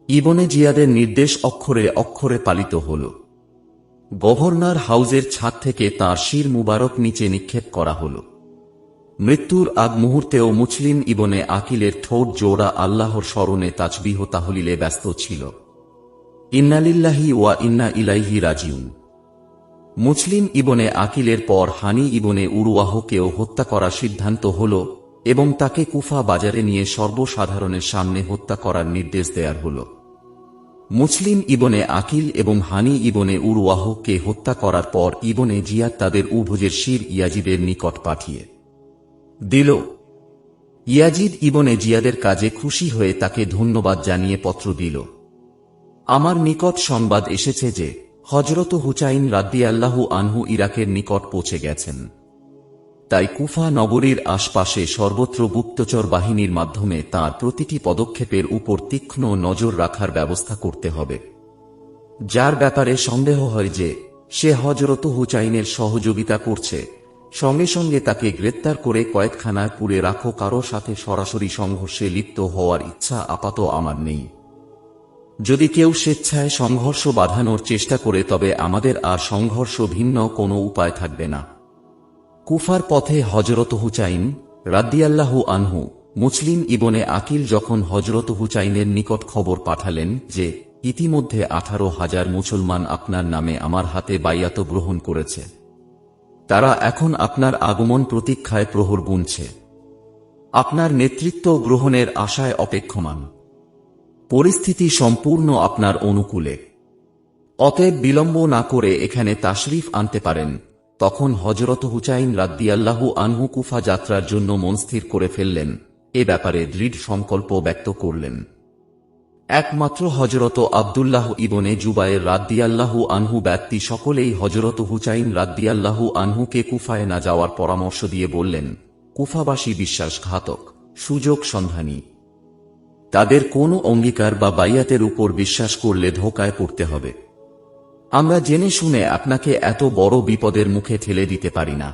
ইবনে জিয়াদের নির্দেশ অক্ষরে অক্ষরে পালিত হল। গভর্নর হাউজের ছাদ থেকে তাঁর শির মুবারক নিচে নিক্ষেপ করা হল। মৃত্যুর আগ মুহূর্তেও মুসলিম ইবনে আকিলের ঠোঁট জোড়া আল্লাহর স্মরণে তাসবিহ তাহলিলে ব্যস্ত ছিল। ইন্নালিল্লাহি ওয়া ইন্না ইলাইহি রাজিউন। মুসলিম ইবনে আকিলের পর হানি ইবনে উরওয়াহকেও হত্যা করার সিদ্ধান্ত হল এবং তাকে কুফা বাজারে নিয়ে সর্বসাধারণের সামনে হত্যা করার নির্দেশ দেয়ার হল। মুসলিম ইবনে আকিল এবং হানি ইবনে উরওয়াহকে হত্যা করার পর ইবনে জিয়াদ তাদের উভয়ের শির ইয়াজিদের নিকট পাঠিয়ে দিল। ইয়াজিদ ইবনে জিয়াদের কাজে খুশি হয়ে তাকে ধন্যবাদ জানিয়ে পত্র দিল, আমার নিকট সংবাদ এসেছে যে হযরত হুসাইন রাদিয়াল্লাহু আনহু ইরাকের নিকট পৌঁছে গেছেন। তাই কুফা নগরীর আশপাশে সর্বত্র গুপ্তচর বাহিনীর মাধ্যমে তাঁর প্রতিটি পদক্ষেপের উপর তীক্ষ্ণ নজর রাখার ব্যবস্থা করতে হবে। যার ব্যাপারে সন্দেহ হয় যে সে হযরত হুসাইনের সহযোগিতা করছে, সঙ্গে সঙ্গে তাকে গ্রেপ্তার করে কয়েদখানায় পুরে রাখো। কারো সাথে সরাসরি সংঘর্ষে লিপ্ত হওয়ার ইচ্ছা আপাতত আমার নেই। যদি কেউ স্বেচ্ছায় সংঘর্ষ বাঁধানোর চেষ্টা করে তবে আমাদের আর সংঘর্ষ ভিন্ন কোনো উপায় থাকবে না। কুফার পথে হযরত হুসাইন রাদিয়াল্লাহু আনহু মুসলিম ইবনে আকিল যখন হযরত হুসাইনের নিকট খবর পাঠালেন যে ইতিমধ্যে 18,000 মুসলমান আপনার নামে আমার হাতে বাইয়াত গ্রহণ করেছে, তারা এখন আপনার আগমন প্রতীক্ষায় প্রহর গুনছে, আপনার নেতৃত্ব গ্রহণের আশায় অপেক্ষমান, পরিস্থিতি সম্পূর্ণ আপনার অনুকূলে, অতএব বিলম্ব না করে এখানে তাশরিফ আনতে পারেন। তখন হযরত হুসাইন রাদিয়াল্লাহু আনহু কুফা যাত্রার জন্য মন স্থির করে ফেললেন, এ ব্যাপারে দৃঢ় সংকল্প ব্যক্ত করলেন। একমাত্র হযরত আব্দুল্লাহ ইবনে জুবায়ের রাদিয়াল্লাহু আনহু ব্যক্তি সকলেই হযরত হুসাইন রাদিয়াল্লাহু আনহুকে কুফায় না যাওয়ার পরামর্শ দিয়ে বললেন, কুফাবাসী বিশ্বাসঘাতক, সুযোগ সন্ধানী, তাদের কোনো অঙ্গীকার বা বাইয়াতের উপর বিশ্বাস করলে ধোঁকায় পড়তে হবে। আমরা জেনে শুনে আপনাকে এত বড় বিপদের মুখে ঠেলে দিতে পারি না।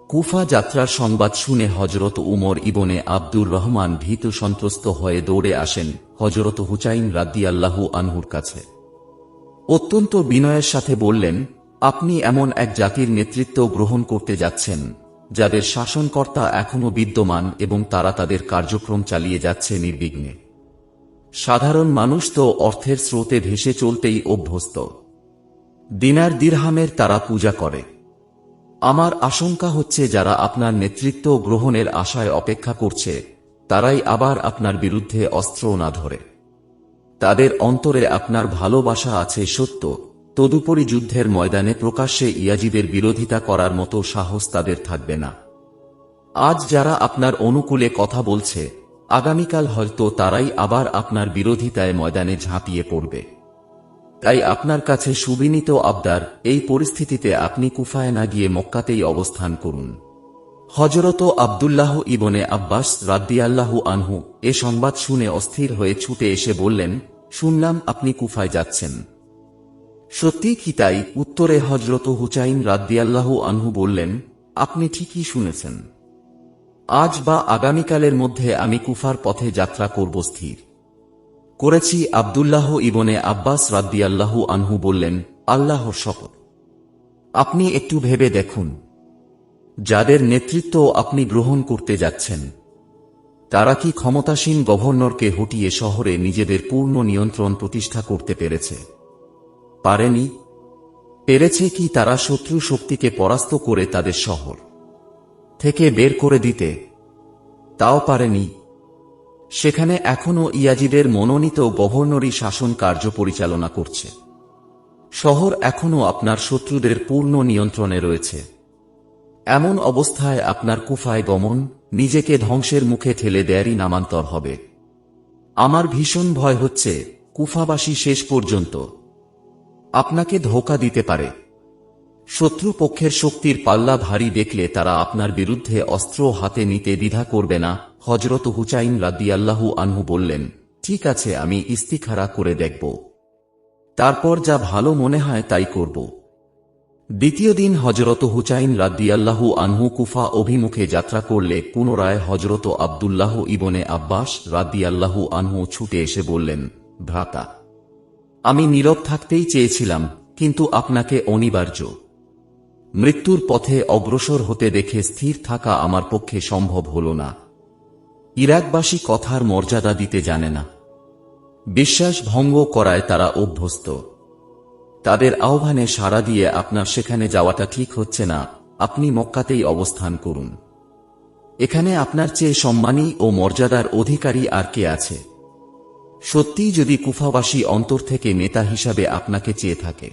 কুফা যাত্রার সংবাদ শুনে হযরত উমর ইবনে আব্দুর রহমান ভীত সন্ত্রস্ত হয়ে দৌড়ে আসেন হযরত হুসাইন রাদিয়াল্লাহু আনহুর কাছে। অত্যন্ত বিনয়ের সাথে বললেন, আপনি এমন এক জাতির নেতৃত্ব গ্রহণ করতে যাচ্ছেন যাদের শাসনকর্তা এখনও বিদ্যমান এবং তারা তাদের কার্যক্রম চালিয়ে যাচ্ছে নির্বিঘ্নে। সাধারণ মানুষ তো অর্থের স্রোতে ভেসে চলতেই অভ্যস্ত, দিনার দিরহামের তারা পূজা করে। আমার আশঙ্কা হচ্ছে যারা আপনার নেতৃত্ব গ্রহণের আশায় অপেক্ষা করছে তারাই আবার আপনার বিরুদ্ধে অস্ত্র না ধরে। তাদের অন্তরে আপনার ভালোবাসা আছে সত্য, তদুপরি যুদ্ধের ময়দানে প্রকাশ্যে ইয়াজিদের বিরোধিতা করার মতো সাহস তাদের থাকবে না। আজ যারা আপনার অনুকূলে কথা বলছে আগামীকাল হয়তো তারাই আবার আপনার বিরোধিতায় ময়দানে ঝাঁপিয়ে পড়বে। তাই আপনার কাছে সুবিনীত আবদার, এই পরিস্থিতিতে আপনি কুফায় না গিয়ে মক্কাতেই অবস্থান করুন। হযরত আব্দুল্লাহ ইবনে আব্বাস রাদিয়াল্লাহু আনহু এ সংবাদ শুনে অস্থির হয়ে ছুটে এসে বললেন, শুনলাম আপনি কুফায় যাচ্ছেন, সত্যি কি তাই? উত্তরে হযরত হুসাইন রাদিয়াল্লাহু আনহু বললেন, আপনি ঠিকই শুনেছেন, আজ বা আগামীকালের মধ্যে আমি কুফার পথে যাত্রা করব স্থির করেছি। আব্দুল্লাহ ইবনে আব্বাস রাদিয়াল্লাহু আনহু বললেন, আল্লাহর শপথ, আপনি একটু ভেবে দেখুন, যাদের নেতৃত্ব আপনি গ্রহণ করতে যাচ্ছেন তারা কি ক্ষমতাসীন গভর্নরকে হটিয়ে শহরে নিজেদের পূর্ণ নিয়ন্ত্রণ প্রতিষ্ঠা করতে পেরেছে? পারেনি। পেরেছে কি তারা শত্রু শক্তিকে পরাস্ত করে তাদের শহর থেকে বের করে দিতে? তাও পারেনি। সেখানে এখনও ইয়াজিদের মনোনীত গভর্নরই শাসন কার্য পরিচালনা করছে। শহর এখনও আপনার শত্রুদের পূর্ণ নিয়ন্ত্রণে রয়েছে। এমন অবস্থায় আপনার কুফায় গমন নিজেকে ধ্বংসের মুখে ঠেলে দেয়ারই নামান্তর হবে। আমার ভীষণ ভয় হচ্ছে কুফাবাসী শেষ পর্যন্ত আপনাকে ধোঁকা দিতে পারে। শত্রুপক্ষের শক্তির পাল্লা ভারী দেখলে তারা আপনার বিরুদ্ধে অস্ত্র হাতে নিতে দ্বিধা করবে না। হযরত হুসাইন রাদিয়াল্লাহু আনহু বললেন, ঠিক আছে, আমি ইস্তিখারা করে দেখব, তারপর যা ভালো মনে হয় তাই করব। দ্বিতীয় দিন হযরত হুসাইন রাদিয়াল্লাহু আনহু কুফা অভিমুখে যাত্রা করলে পুনরায় হযরত আব্দুল্লাহ ইবনে আব্বাস রাদিয়াল্লাহু আনহু ছুটে এসে বললেন, ভ্রাতা, আমি নীরব থাকতেই চেয়েছিলাম কিন্তু আপনাকে অনিবার্য মৃত্যুর পথে অগ্রসর হতে দেখে স্থির থাকা আমার পক্ষে সম্ভব হল না। ইরাকবাসী কথার মর্যাদা দিতে জানে না। বিশ্বাস ভঙ্গ করায় তারা অভ্যস্ত। তাদের আহ্বানে সাড়া দিয়ে আপনার সেখানে যাওয়াটা ঠিক হচ্ছে না, আপনি মক্কাতেই অবস্থান করুন। এখানে আপনার চেয়ে সম্মানী ও মর্যাদার অধিকারী আর কে আছে? সত্যিই যদি কুফাবাসী অন্তর থেকে নেতা হিসাবে আপনাকে চেয়ে থাকে,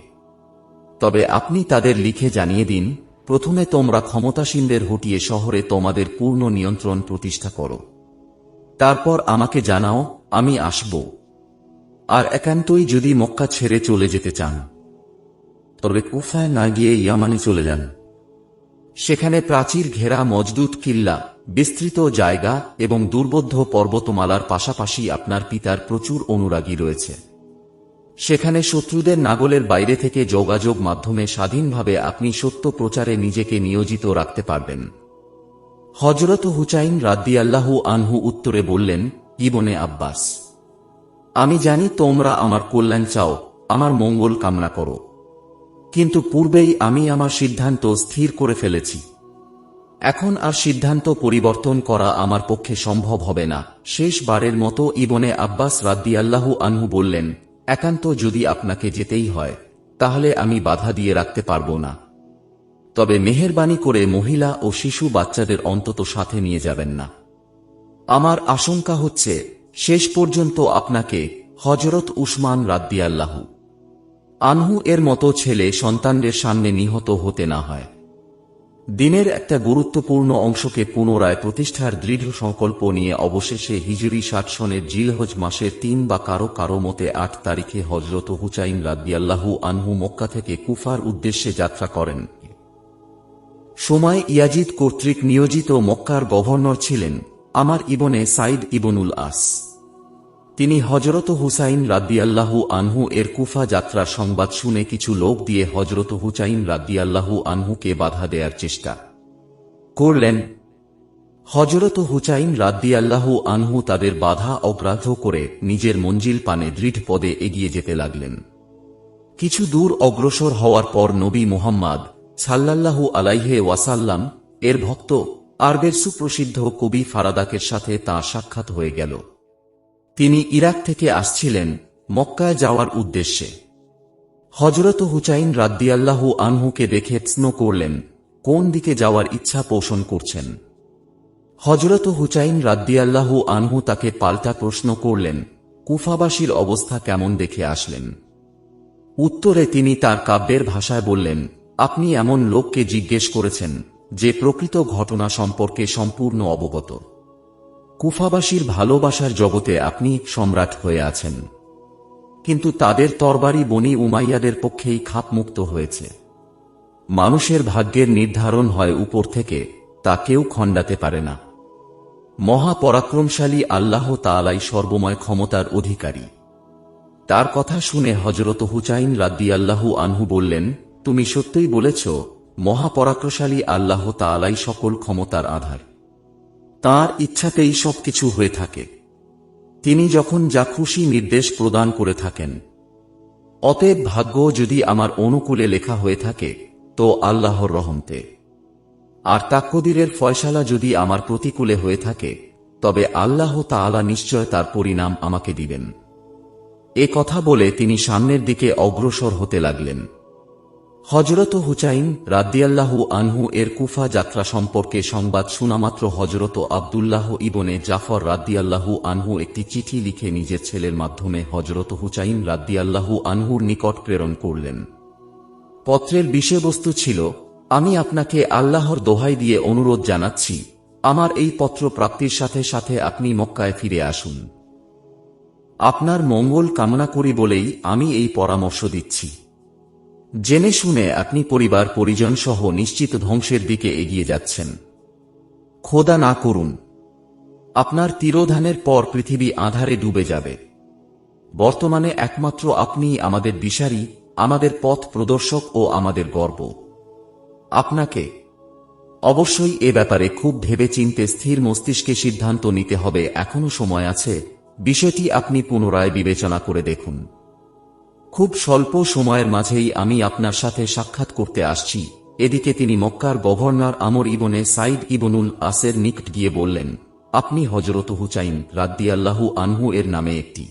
তবে আপনি তাদের লিখে জানিয়ে দিন, প্রথমে তোমরা ক্ষমতাসীনদের হটিয়ে শহরে তোমাদের পূর্ণ নিয়ন্ত্রণ প্রতিষ্ঠা করো। তারপর আমাকে জানাও, আমি আসব। আর একান্তই যদি মক্কা ছেড়ে চলে যেতে চান, তবে কুফায় না গিয়ে ইয়ামানে চলে যান। সেখানে প্রাচীর ঘেরা মজদুদ কিল্লা, বিস্তৃত জায়গা এবং দুর্বোধ্য পর্বতমালার পাশাপাশি আপনার পিতার প্রচুর অনুরাগী রয়েছে। সেখানে শত্রুদের নাগলের বাইরে থেকে যোগাযোগ মাধ্যমে স্বাধীনভাবে আপনি সত্য প্রচারে নিজেকে নিয়োজিত রাখতে পারবেন। হযরত হুসাইন রাদিয়াল্লাহু আনহু উত্তরে বললেন, ইবনে আব্বাস, আমি জানি তোমরা আমার কল্যাণ চাও, আমার মঙ্গল কামনা করো, কিন্তু পূর্বেই আমি আমার সিদ্ধান্ত স্থির করে ফেলেছি। এখন আর সিদ্ধান্ত পরিবর্তন করা আমার পক্ষে সম্ভব হবে না। শেষবারের মতো ইবনে আব্বাস রাদিয়াল্লাহু আনহু বললেন, একান্ত যদি আপনাকে যেতেই হয়, তাহলে আমি বাধা দিয়ে রাখতে পারব না। তবে মেহেরবানি করে মহিলা ও শিশু বাচ্চাদের অন্তত সাথে নিয়ে যাবেন না। আমার আশঙ্কা হচ্ছে শেষ পর্যন্ত আপনাকে হযরত উসমান রাদিয়াল্লাহু আনহু এর মতো ছেলে সন্তানদের সামনে নিহত হতে না হয়। দিনের একটা গুরুত্বপূর্ণ অংশকে পুনরায় প্রতিষ্ঠার দৃঢ় সংকল্প নিয়ে অবশেষে হিজরি ৬০ সনের জিলহজ মাসের ৩ বা কারো মতে ৮ তারিখে হযরত হুসাইন রাদিয়াল্লাহু আনহু মক্কা থেকে কুফার উদ্দেশ্যে যাত্রা করেন। সময় ইয়াজিদ কর্তৃক নিয়োজিত মক্কার গভর্নর ছিলেন আমর ইবনে সাইদ ইবনুল আস। তিনি হযরত হুসাইন রাদিয়াল্লাহু আনহু এর কুফা যাত্রার সংবাদ শুনে কিছু লোক দিয়ে হযরত হুসাইন রাদিয়াল্লাহু আনহুকে বাধা দেওয়ার চেষ্টা করলেন। হযরত হুসাইন রাদিয়াল্লাহু আনহু তাদের বাধা অগ্রাহ্য করে নিজের মঞ্জিল পানে দৃঢ় পদে এগিয়ে যেতে লাগলেন। কিছু দূর অগ্রসর হওয়ার পর নবী মুহাম্মদ সাল্লাল্লাহু আলাইহি ওয়াসাল্লাম এর ভক্ত আরবের সুপ্রসিদ্ধ কবি ফারাদাকের সাথে তাঁর সাক্ষাৎ হয়ে গেল। তিনি ইরাক থেকে আসছিলেন মক্কায় যাওয়ার উদ্দেশ্যে। হযরত হুসাইন রাদিয়াল্লাহু আনহুকে দেখে প্রশ্ন করলেন, কোন দিকে যাওয়ার ইচ্ছা পোষণ করছেন? হযরত হুসাইন রাদিয়াল্লাহু আনহু তাকে পাল্টা প্রশ্ন করলেন, কুফাবাসীর অবস্থা কেমন দেখে আসলেন? উত্তরে তিনি তার কাব্যের ভাষায় বললেন, আপনি এমন লোককে জিজ্ঞেস করেছেন যে প্রকৃত ঘটনা সম্পর্কে সম্পূর্ণ অবগত। কুফাবাসীর ভালোবাসার জগতে আপনি সম্রাট হয়ে আছেন, কিন্তু তাদের তরবারি বনি উমাইয়াদের পক্ষেই খাপমুক্ত হয়েছে। মানুষের ভাগ্যের নির্ধারণ হয় উপর থেকে, তা কেউ খণ্ডাতে পারে না। মহাপরাক্রমশালী আল্লাহ তাআলাই সর্বময় ক্ষমতার অধিকারী। তার কথা শুনে হযরত হুসাইন রাদিয়াল্লাহু আনহু বললেন, তুমি সত্যই বলেছ, মহাপরাক্রমশালী আল্লাহ তাআলাই সকল ক্ষমতার আধার। তাঁর ইচ্ছাতেই সবকিছু হয়ে থাকে। তিনি যখন যা খুশি নির্দেশ প্রদান করে থাকেন। অতএব ভাগ্য যদি আমার অনুকূলে লেখা হয়ে থাকে, তো আল্লাহর রহমতে, আর তাকদীরের ফয়সালা যদি আমার প্রতিকূলে হয়ে থাকে, তবে আল্লাহ তাআলা নিশ্চয় তার পরিণাম আমাকে দিবেন। এ কথা বলে তিনি সামনের দিকে অগ্রসর হতে লাগলেন। হযরত হুসাইন রাদিয়াল্লাহু আনহু এর কুফা যাত্রা সম্পর্কে সংবাদ শোনামাত্র হযরত আব্দুল্লাহ ইবনে জাফর রাদিয়াল্লাহু আনহু একটি চিঠি লিখে নিজের ছেলের মাধ্যমে হযরত হুসাইন রাদিয়াল্লাহু আনহুর নিকট প্রেরণ করলেন। পত্রের বিষয়বস্তু ছিল, আমি আপনাকে আল্লাহর দোহাই দিয়ে অনুরোধ জানাচ্ছি, আমার এই পত্র প্রাপ্তির সাথে সাথে আপনি মক্কায় ফিরে আসুন। আপনার মঙ্গল কামনা করি বলেই আমি এই পরামর্শ দিচ্ছি। জেনে শুনে আপনি পরিবার পরিজন সহ নিশ্চিত ধ্বংসের দিকে এগিয়ে যাচ্ছেন। খোদা না করুন, আপনার তিরোধানের পর পৃথিবী আঁধারে ডুবে যাবে। বর্তমানে একমাত্র আপনিই আমাদের দিশারি, আমাদের পথ প্রদর্শক ও আমাদের গর্ব। আপনাকে অবশ্যই এ ব্যাপারে খুব ভেবেচিন্তে স্থির মস্তিষ্কে সিদ্ধান্ত নিতে হবে। এখনো সময় আছে, বিষয়টি আপনি পুনরায় বিবেচনা করে দেখুন। খুব স্বল্প সময়ের মাঝেই আমি আপনার সাথে সাক্ষাৎ করতে আসছি, এদিকে তিনি মক্কার গভর্নর আমর ইবনে সাইদ ইবনুল আসের নিকট গিয়ে বললেন, আপনি হযরত হুসাইন রাদিয়াল্লাহু আনহু এর নামে একটি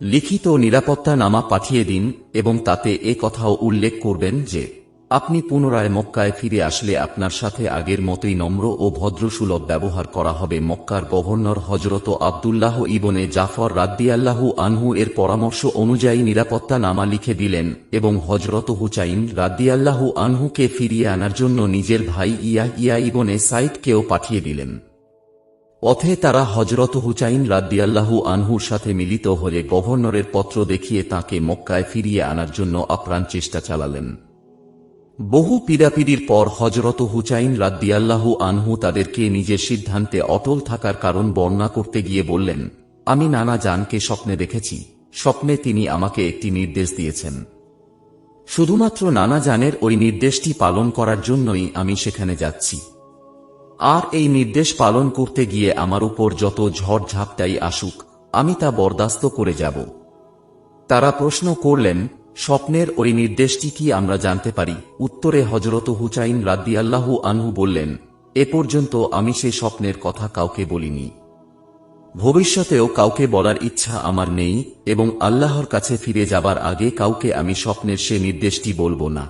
লিখিত নিরাপত্তানামা পাঠিয়ে দিন এবং তাতে এ কথাও উল্লেখ করবেন যে আপনি পুনরায় মক্কায় ফিরে আসলে আপনার সাথে আগের মতোই নম্র ও ভদ্রসুলভ ব্যবহার করা হবে। মক্কার গভর্নর হযরত আব্দুল্লাহ ইবনে জাফর রাদিয়াল্লাহু আনহু এর পরামর্শ অনুযায়ী নিরাপত্তানামা লিখে দিলেন এবং হযরত হুসাইন রাদিয়াল্লাহু আনহুকে ফিরিয়ে আনার জন্য নিজের ভাই ইয়াহিয়া ইবনে সাইদকেও পাঠিয়ে দিলেন। পথে তারা হযরত হুসাইন রাদিয়াল্লাহু আনহুর সাথে মিলিত হয়ে গভর্নরের পত্র দেখিয়ে তাঁকে মক্কায় ফিরিয়ে আনার জন্য আপ্রাণ চেষ্টা চালালেন। বহু পীড়াপিড়ির পর হযরত হুসাইন রাদিয়াল্লাহু আনহু তাদেরকে নিজের সিদ্ধান্তে অটল থাকার কারণ বর্ণনা করতে গিয়ে বললেন, আমি নানা জানকে স্বপ্নে দেখেছি। স্বপ্নে তিনি আমাকে একটি নির্দেশ দিয়েছেন। শুধুমাত্র নানা জানের ওই নির্দেশটি পালন করার জন্যই আমি সেখানে যাচ্ছি। আর এই নির্দেশ পালন করতে গিয়ে আমার উপর যত ঝড় ঝাপটাই আসুক, আমি তা বরদাস্ত করে যাব। তারা প্রশ্ন করলেন, স্বপ্নের ওই নির্দেশটি কি আমরা জানতে পারি? উত্তরে হযরত হুসাইন রাদিয়াল্লাহু আনহু বললেন, এ পর্যন্ত আমি সে স্বপ্নের কথা কাউকে বলিনি। ভবিষ্যতেও কাউকে বলার ইচ্ছা আমার নেই এবং আল্লাহর কাছে ফিরে যাবার আগে কাউকে আমি স্বপ্নের সে নির্দেশটি বলবো না।